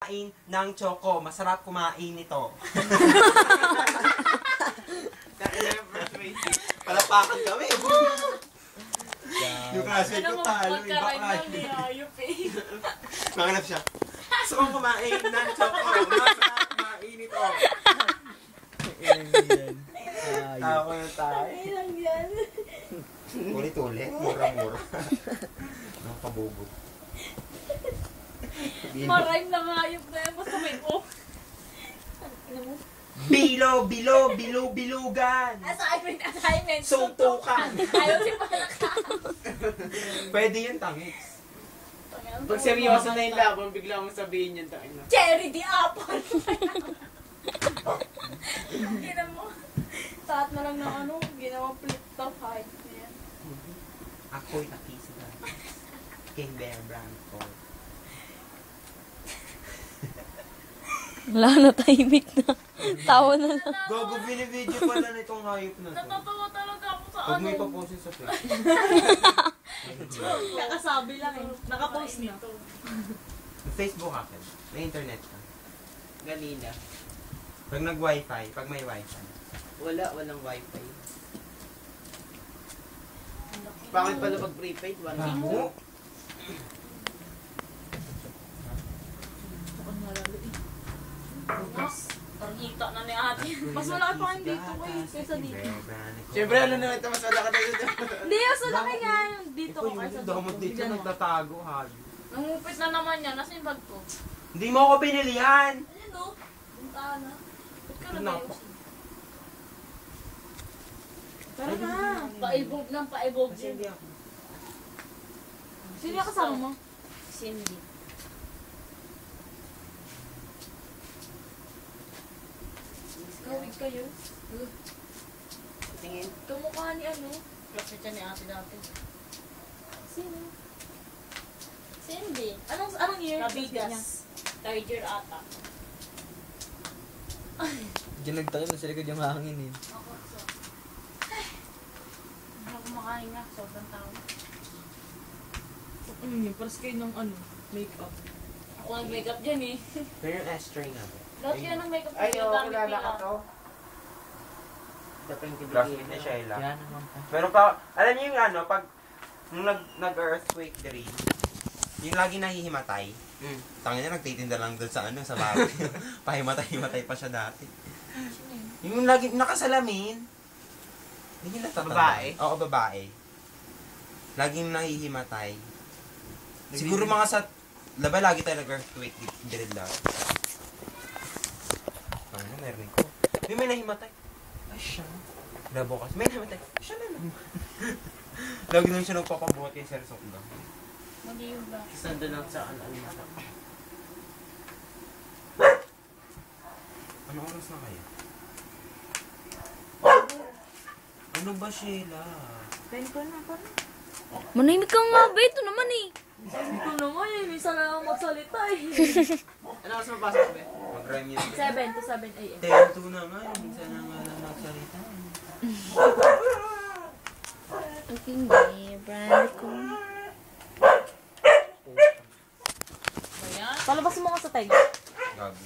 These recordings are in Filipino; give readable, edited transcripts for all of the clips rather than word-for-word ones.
Kain ng choco. Masarap kumain ito. Palapakan kami. Yung klase ko talo. Maganap siya. Gusto kong kumain ng choco. Masarap kumain ito. Tawa na tayo. Ilang yan. Ulit-ulit. Mura-mura. Nakabubot. Marime na ngayop na yan. Basta may o. Bilugan. Assignment. Suntukan. Ayaw si Palaka. Pwede yan, tangis. Pag seryoso na yung laban, bigla mong sabihin yun, tayo na. Cherry the apple. Gina mo. Taat na lang ng ano. Ginawa flip top height. Yan. Ako'y nakisila. King Bear Brand ko. Wala na, tahimik na. Tawa na lang. Gago, binibidyo pala na itong hayop na to. Natatawa talaga ako sa Huwag ano. mo ipapost yun sa Facebook. Nakasabi lang eh. Nakapost na. Facebook akin. May internet ka. Ganina. Pag nag-wifi, pag may wifi. Walang wifi. Bakit pala pag prepaid? 1 gig. Bago? Mas, tarjita na ni ate. Mas malaki pa kayo dito kaysa dito. Siyempre, ano naman ito, mas wala ka tayo dito. Hindi, mas malaki nga yung dito ko kaysa Yung damot dito nagtatago, hayop. Nangupit na naman yan. Nasa yung bag ko? Hindi mo ako binilihan! Ayun o. Punta na. Ba't ka Naku. nag-ayos? Tara na. Paibog ng paibog. Kasi hindi ako. Sino yung kasama mo? Cindy. Kawig kayo. Tingin. Kamukha ni ano? Klase siya ni ate dati. Sino? Cindy. Anong year? Kabigas. Third year ata. Diyan nagtayo na sa likod yung hangin eh. Ako, so. Ano kumakain nga? Sobrang tao. Paras kayo ng ano, makeup. Ako nag-makeup dyan eh. Pero yung S-string nga. Lahat kayo ng makeup Ay, dyan, oo, dami kilala pila. ka to. Dapat yung Classmate ni Sheila. Yan naman pa. Pero pa, alam niyo yung ano, pag nung nag-earthquake diri, yung lagi nahihimatay. Tangin na, nagtitinda lang doon sa ano, sa bahay. Pahimatay-himatay pa siya dati. Yung lagi, nakasalamin. Hindi nyo natatanda. Babae? Oo, babae. Laging nahihimatay. Siguro mga sa, laba lagi tayo nag-earthquake diri lang. Ano, meron ko. May nahimatay. Ay, siya. Labo kasi. May nahimatay. Siya na lang. Lagi nung siya nagpapabuhat kay Sir Sokda. Mali yung ba? Sando lang sa ano na to. Ano oras na kayo? Ano ba, Sheila? Manahimik ka nga ba? Ito naman eh. Sabi ko naman eh, minsan na lang magsalita eh. Ano oras mapasok ba? Mag-rhyme yun. 7 to 7 a.m. 10-2 na nga. Minsan na nga lang nagsalita. Aking brand ko. Palabas mo nga sa tenga. Gabi.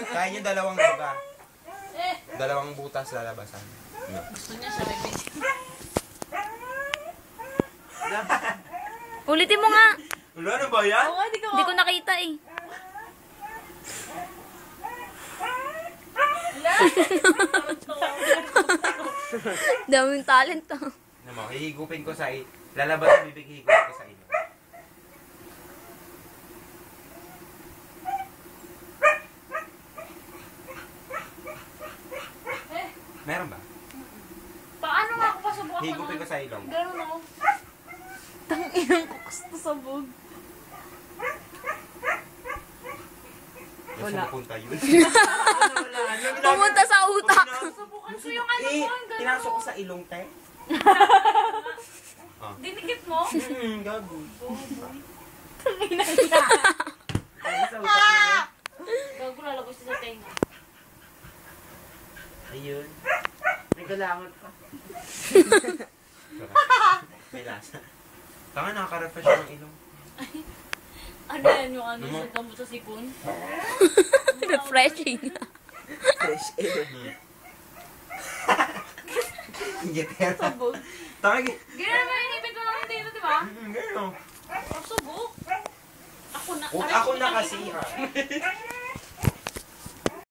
Kaya niyo dalawang iba. Dalawang butas lalabasan. No. Gusto niya siya, baby. Ulitin mo nga. Wala na ba yan? Oo nga, di ko Hindi ko nakita eh. Daming talent to. Ano mo, hihigupin ko sa lalabas bibig hihigupin ko sa ilo. Meron ba? Paano nga ako pasubukan ko Hihigupin ko sa ilong. Ganun ako. Tanginang ko gusto sabog. Wala. Pupunta yun. Pumunta sa utak. Subukan ko yung ano mo, ang ganun. Pinasok ko sa ilong, te. Dinikit mo? Gago. Gago lalabas sa tenga. Ayun. May galangot pa. May lasa. Tanga, nakaka-refresh ng ilong. Ano yan yung ano sa gamot sa sipon? Refreshing. Fresh air. Gitera. Sabog. Tawag. Ganyan naman yung ipit ko naman dito, di ba? Gano'n. Ang sabog. Ako na. Huwag ako na kasi.